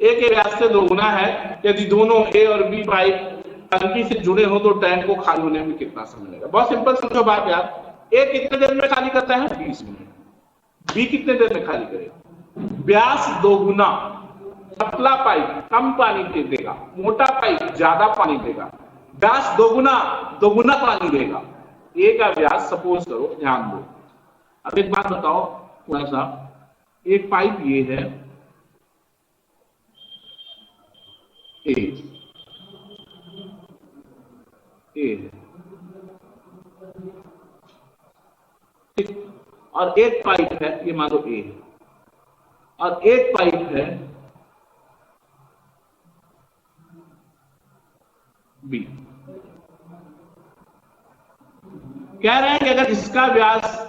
ए के व्यास से दोगुना है। यदि दोनों ए और बी पाइप टंकी से जुड़े हो तो टैंक को खाली होने में कितना समय लगेगा? बहुत सिंपल समझो बात यार, ए कितने देर में खाली करता है? 20 मिनट। बी कितने देर में खाली करेगा? व्यास दोगुना, पतला पाइप कम पानी दे देगा, मोटा पाइप ज्यादा पानी देगा। व्यास दोगुना, दोगुना पानी देगा। ए का व्यास सपोज करो, ध्यान दो। अब एक बात बताओ थोड़ा सा, एक पाइप ये है ए है, ठीक, और एक पाइप है ये मान लो ए है, और एक पाइप है बी। कह रहे हैं कि अगर इसका व्यास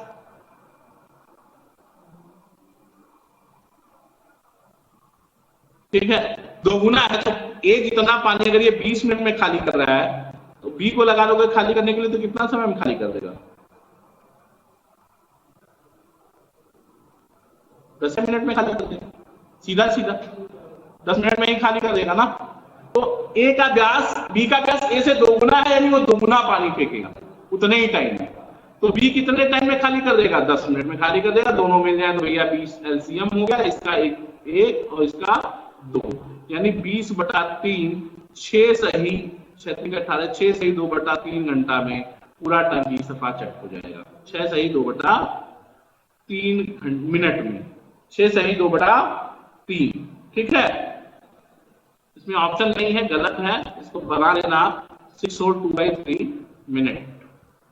ठीक है दोगुना है तो ए जितना पानी अगर ये 20 मिनट में खाली कर रहा है तो बी को लगा लोगे खाली करने के लिए तो कितना समय में खाली कर देगा? 10 मिनट में खाली कर देगा, सीधा सीधा 10 मिनट में ही खाली कर देगा ना। तो ए का व्यास बी का व्यास ए से दोगुना है, यानी वो दोगुना पानी फेंकेगा उतने ही टाइम में। तो बी कितने टाइम में खाली कर देगा? 10 मिनट में खाली कर देगा। दोनों मिल जाए तो भैया 20 एलसीएम हो गया, इसका एक और इसका 2, यानी 20/3, 6 सही 18, 6 सही 2/3 घंटा में पूरा टंकी सफा चट हो जाएगा। 6 सही 2/3 मिनट में, 6 सही 2/3। ठीक है, इसमें ऑप्शन नहीं है, गलत है, इसको बना लेना 6 और 2/3 मिनट।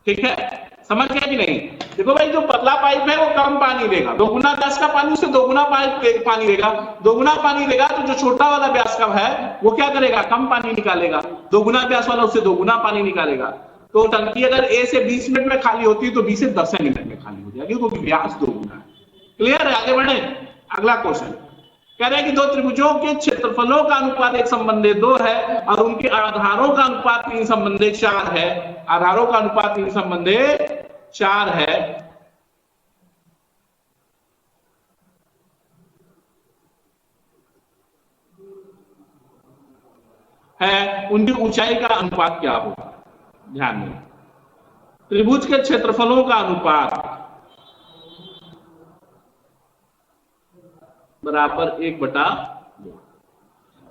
ठीक है, समझ गया कि नहीं? देखो भाई, जो पतला पाइप है वो कम पानी देगा, दोगुना व्यास का पानी से दोगुना पानी देगा। दोगुना पानी देगा तो जो छोटा वाला व्यास का है वो क्या करेगा? कम पानी निकालेगा। दोगुना व्यास वाला उससे दोगुना पानी निकालेगा। तो टंकी अगर ए से 20 मिनट में खाली होती है तो बी से 10 मिनट में खाली हो जाएगी, क्योंकि व्यास दोगुना है। क्लियर है? आगे बढ़े, अगला क्वेश्चन कह रहे हैं कि दो त्रिभुजों के क्षेत्रफलों का अनुपात 1:2 है और उनके आधारों का अनुपात 3:4 है। आधारों का अनुपात 3:4 है, उनकी ऊंचाई का अनुपात क्या होगा? ध्यान दें, त्रिभुज के क्षेत्रफलों का अनुपात बराबर 1/2,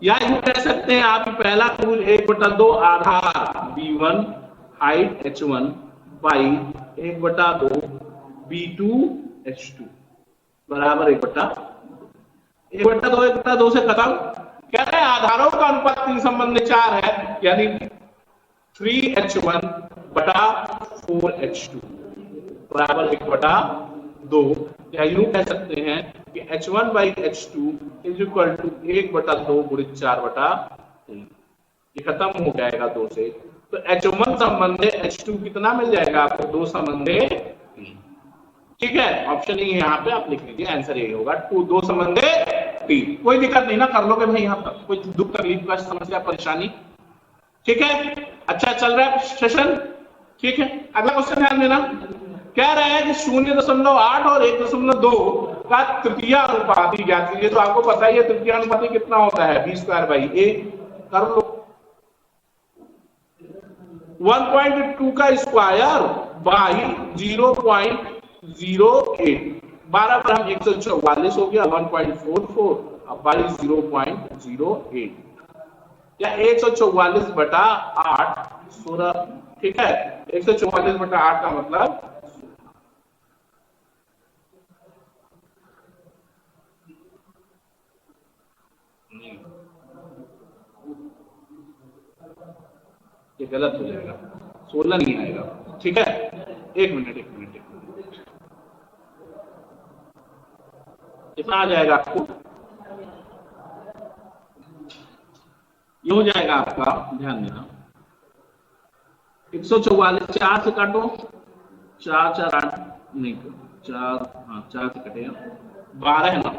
या यूं कह सकते हैं आप, पहला त्रिभुज 1/2 आधार B1 height H1 by 1/2 B2 H2 बराबर 1/2 से खत्म। कह रहे हैं आधारों का अनुपात 3:4 है, यानी 3H1/4H2 बराबर 1/2, या यूं कह सकते हैं कि H1/H2 इज इक्वल टू 1/2 गुणित 4/3। ये खत्म हो जाएगा 2 से, तो H1 संबंधे H2 कितना मिल जाएगा आपको? 2 संबंधे 3। ठीक है, ऑप्शन ही यहाँ पे आप लिख लीजिए, आंसर यही होगा 2 संबंधे 3। कोई दिक्कत नहीं ना, कर लोगे भाई, यहाँ तक कोई दुख तकलीफ का समस्या परेशानी? ठीक है, अच्छा चल रहा है सेशन। ठीक है, अगला क्वेश्चन ध्यान देना। कह रहे हैं कि 0.8 और 1.2 का तृतीय अनुपाती ज्ञात कीजिए। तो आपको पता ही है तृतीय अनुपाती कितना होता है? B² by A। कर लो, 1.2 का स्क्वायर बाई 0.08, 12 पर हम 144 हो गया 1.44 अब बाई 0.08 या 144/8 16, ठीक है। 144/8 का मतलब ये गलत हो जाएगा, 16 नहीं आएगा, ठीक है। एक मिनट कितना आ जाएगा आपको, ये हो जाएगा आपका, ध्यान देना 144 4 से काटो, 4 4 8 नहीं, 4 हाँ 4 से कटेगा 12 है ना,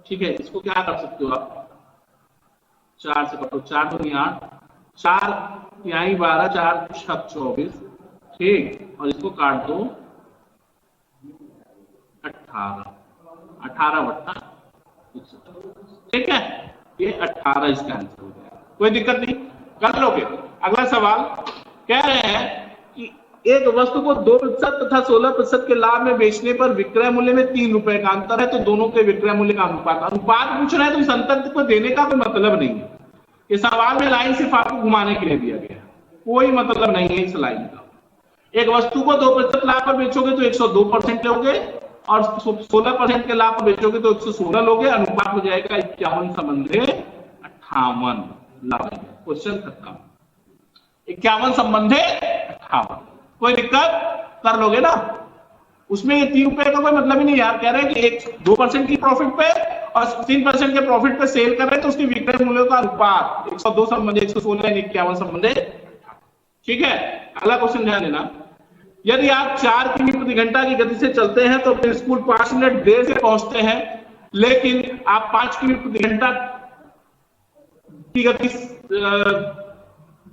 ठीक है। इसको क्या कर सकते हो आप, 4 से काटो, 4 दूनी 8, 4 तिहाई 12, 4 छक 24, ठीक, और इसको काट दो 18/61, ठीक है। ये 18 इसका आंसर हो जाएगा, कोई दिक्कत नहीं, कर लोगे। अगला सवाल कह रहे हैं कि एक वस्तु को 2% तथा 16% के लाभ में बेचने पर विक्रय मूल्य में 3 रुपए का अंतर है, तो दोनों के विक्रय मूल्य का अनुपात पूछ रहे हैं, तो इस अंतर को देने का कोई मतलब नहीं है। इस सवाल में लाइन सिर्फ आपको घुमाने के लिए दिया गया है, कोई मतलब नहीं है इस लाइन का। एक वस्तु को 2% लाभ पर बेचोगे तो 102% लोगे, और 16% के लाभ पर बेचोगे तो 116 लोगे, अनुपात हो जाएगा 51/58 लाभ। क्वेश्चन खत्म, 51/58, कोई दिक्कत, कर लोगे ना। उसमें ये 3 रुपए का कोई मतलब ही नहीं यार, कह रहे हैं कि 2% की प्रॉफिट पे और 3% के प्रॉफिट पे सेल कर रहे हैं, तो उसके विक्रय मूल्य का अनुपात 102/116 51/, ठीक है। अगला क्वेश्चन ध्यान देना, यदि आप 4 किमी प्रति घंटा की गति से चलते हैं तो अपने स्कूल 5 मिनट देर से पहुंचते हैं, लेकिन आप 5 किमी प्रति घंटा की गति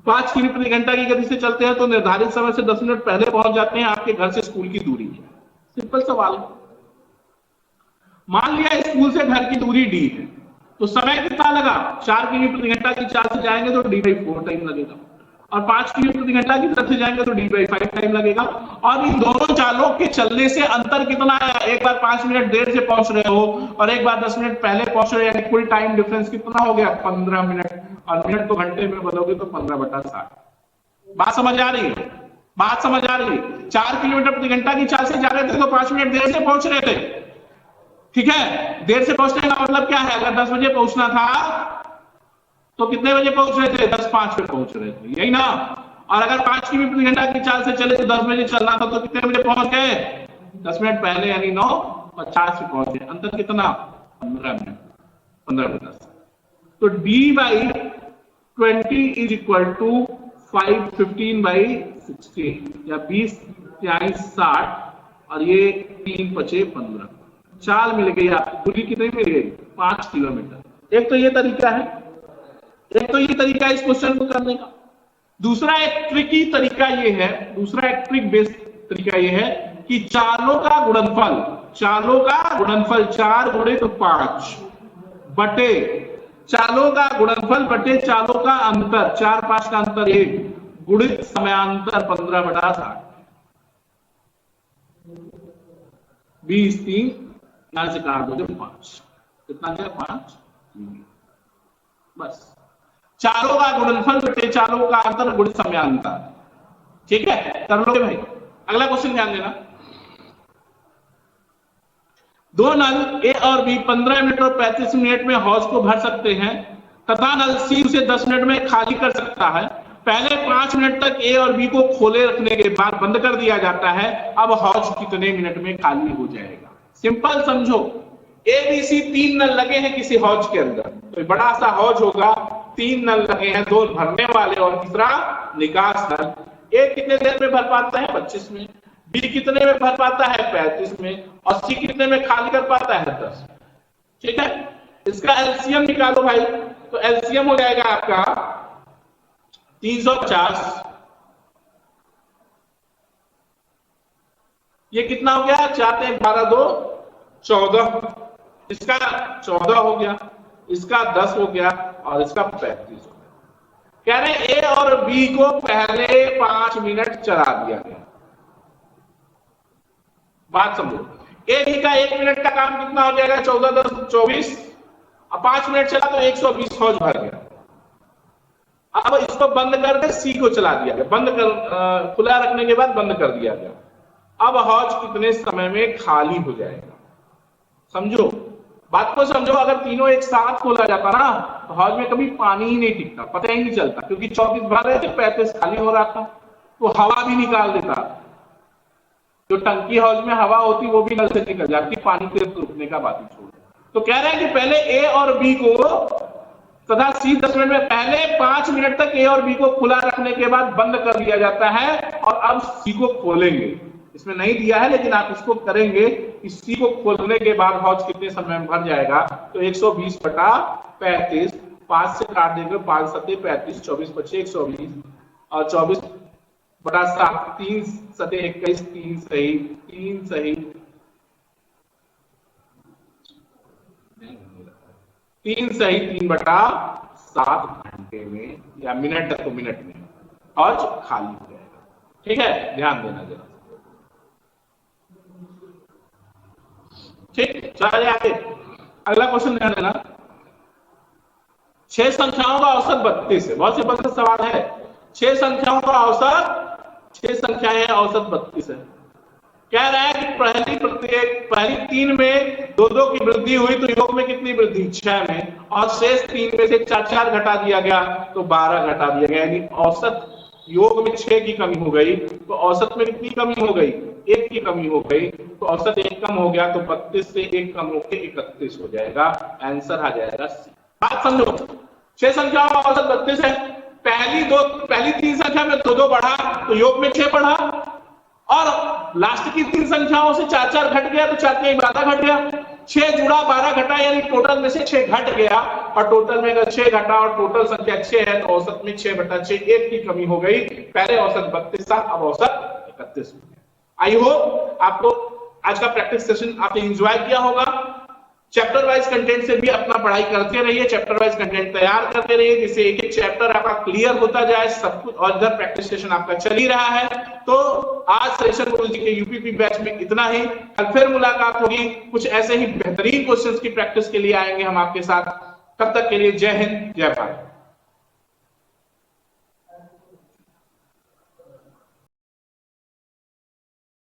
5 किमी प्रति घंटा की गति से चलते हैं तो निर्धारित समय से 10 मिनट पहले पहुंच जाते हैं, आपके घर से स्कूल की दूरी है। सिंपल सवाल, मान लिया स्कूल से घर की दूरी d है, तो समय कितना लगा, 4 किमी प्रति घंटा की चाल से जाएंगे तो d/4 टाइम लगेगा, और 5 किमी प्रति घंटा की तरफ से जाएंगे तो d/5 टाइम लगेगा। और इन दोनों चालों के चलने से अंतर कितना है, एक बार 5 मिनट देर से पहुंच रहे हो और एक बार 10 मिनट पहले पहुंच रहे हो, यानी कुल टाइम डिफरेंस कितना हो गया, 15 मिनट, और मिनट तो घंटे में बदलोगे तो 15/60। बात समझ आ रही है, बात समझ आ रही है। 4 किलोमीटर प्रति घंटा की चाल से जा रहे थे तो 5 मिनट देर से पहुंच रहे थे, ठीक है। देर से पहुंचने का मतलब क्या है, अगर 10 बजे पहुंचना था तो कितने बजे पहुंच रहे थे, 10:05 पे पहुंच रहे थे, यही ना। और अगर 5 किमी प्रति घंटा की चाल से चले तो 10 बजे चलना था, तो कितने बजे पहुंच गए, 10 मिनट पहले, यानी 9:50 पे पहुंचे। अंतर कितना, 15 मिनट, 15/10। तो d/20 इज इक्वल टू 515/60 या 20/60, और ये 3×5 = 15। चाल मिल गई आपको, दूरी कितनी मिल गई, 5 किलोमीटर। एक तो ये तरीका है, एक तो ये तरीका है इस क्वेश्चन को करने का। दूसरा एक ट्रिकी तरीका ये है, दूसरा एक ट्रिक बेस्ड तरीका ये है कि चालों का गुणनफल 4 गुणे तो 5 बटे चालों का गुणनफल बटे चालों का अंतर, 4 5 का अंतर 1 गुणित समयांतर 15/60, 20 3 यहां से काट दोगे 5, कितना गया 5, बस। चारों का गुणनफल बटे चारों का अंतर गुणित समयांतर, ठीक है, कर लोगे भाई। अगला क्वेश्चन ध्यान देना, दो नल ए और बी 15 मिनट और 35 मिनट में हौज को भर सकते हैं तथा नल सी उसे 10 मिनट में खाली कर सकता है। पहले 5 मिनट तक ए और बी को खोले रखने के बाद बंद कर दिया जाता है, अब हौज कितने मिनट में खाली हो जाएगा। सिंपल समझो, ए बी सी 3 नल लगे हैं किसी हौज के अंदर, तो बड़ा सा हौज होगा, 3 नल लगे हैं, 2 भरने वाले और तीसरा निकास नल। ए कितने देर में भर पाता है, 25 में, बी कितने में भर पाता है, 35 में, और सी कितने में खाली कर पाता है, 10। ठीक है, इसका एलसीएम निकालो भाई, तो एलसीएम हो जाएगा आपका 350, ये कितना हो गया, 4 × 12 2 14, इसका 14 हो गया, इसका 10 हो गया और इसका 35 हो गया। कह रहे हैं ए और बी को पहले 5 मिनट चला दिया गया। बात समझो, ए बी का 1 मिनट का काम कितना हो जाएगा, 14 10 24, अब 5 मिनट चला तो 120 हौज भर गया। अब इसको बंद करके सी को चला दिया गया, बंद कर खुला रखने के बाद बंद कर दिया गया। अब हौज कितने समय में खाली हो जाएगा, समझो बात को समझो। अगर तीनों एक साथ खोला जाता ना तो हौज में कभी पानी ही नहीं टिकता, पता ही नहीं चलता, क्योंकि 24 भर रहे थे 35 खाली हो रहा था, तो हवा भी निकाल देता। जो टंकी हौज में हवा होती वो भी नल से निकल जाती, पानी के रुकने का बात ही छोड़। तो कह रहे हैं कि पहले ए और बी को तथा सी 10 मिनट में, पहले 5 मिनट तक ए और बी को खुला रखने के बाद बंद कर दिया जाता है, और अब सी को खोलेंगे। इसमें नहीं दिया है लेकिन आप इसको करेंगे। इस सी को खोलने के बाद हौज कितने समय में भर जाएगा, तो 120 बटा 35, 5 से काट देंगे, 5 सते 35, 24 बचे 120, और 24 बटा 7, 3 सते 21, 3 सही 3 सही 3 बटा 7 घंटे में या मिनट तो मिनट में हौज खाली हो जाएगा। ठीक है, ध्यान देना जरा। ठीक, चलिए आगे अगला क्वेश्चन ध्यान देना। 6 संख्याओं का औसत 32 है। बहुत सिंपल सा सवाल है। 6 संख्याओं का औसत, 6 संख्याएं औसत 32 है। कह रहा है कि पहली 3 में 2 की वृद्धि हुई तो योग में कितनी वृद्धि, 6 में, और शेष 3 में से 4 घटा दिया गया तो 12 घटा दिया गया, यानी औसत योग में 6 की कमी हो गई तो औसत में कितनी कमी हो गई, 1 की कमी हो गई, तो औसत 1 कम हो गया तो 32 से 1 कम होकर 31 हो जाएगा। आंसर आ जाएगा सी। बात समझो, 6 संख्याओं का औसत 32 है। पहली 3 संख्या में 2 बढ़ा तो योग में 6 बढ़ा, और लास्ट की 3 संख्याओं से 4 घट गया तो 4 के 12 घट गया, 6 जुड़ा 12 घटा, यानी टोटल में से 6 घट गया, और टोटल में अगर 6 घटा और टोटल संख्या 6 है तो औसत में 6 बटा 6 1 की कमी हो गई। पहले औसत 32 था, अब औसत 31 हो गया। आई होप आपको आज का प्रैक्टिस सेशन आपने एंजॉय किया होगा। चैप्टर वाइज कंटेंट से भी अपना पढ़ाई करते रहिए, चैप्टर वाइज कंटेंट तैयार करते रहिए, जिससे एक चैप्टर आपका क्लियर होता जाए सब कुछ, और इधर प्रैक्टिस सेशन आपका चल ही रहा है। तो आज सेशन गुरु जी के यूपीपी बैच में इतना ही। कल फिर मुलाकात होगी, कुछ ऐसे ही बेहतरीन क्वेश्चंस की प्रैक्टिस के लिए आएंगे हम आपके साथ। तब तक के लिए जय हिंद, जय भारत।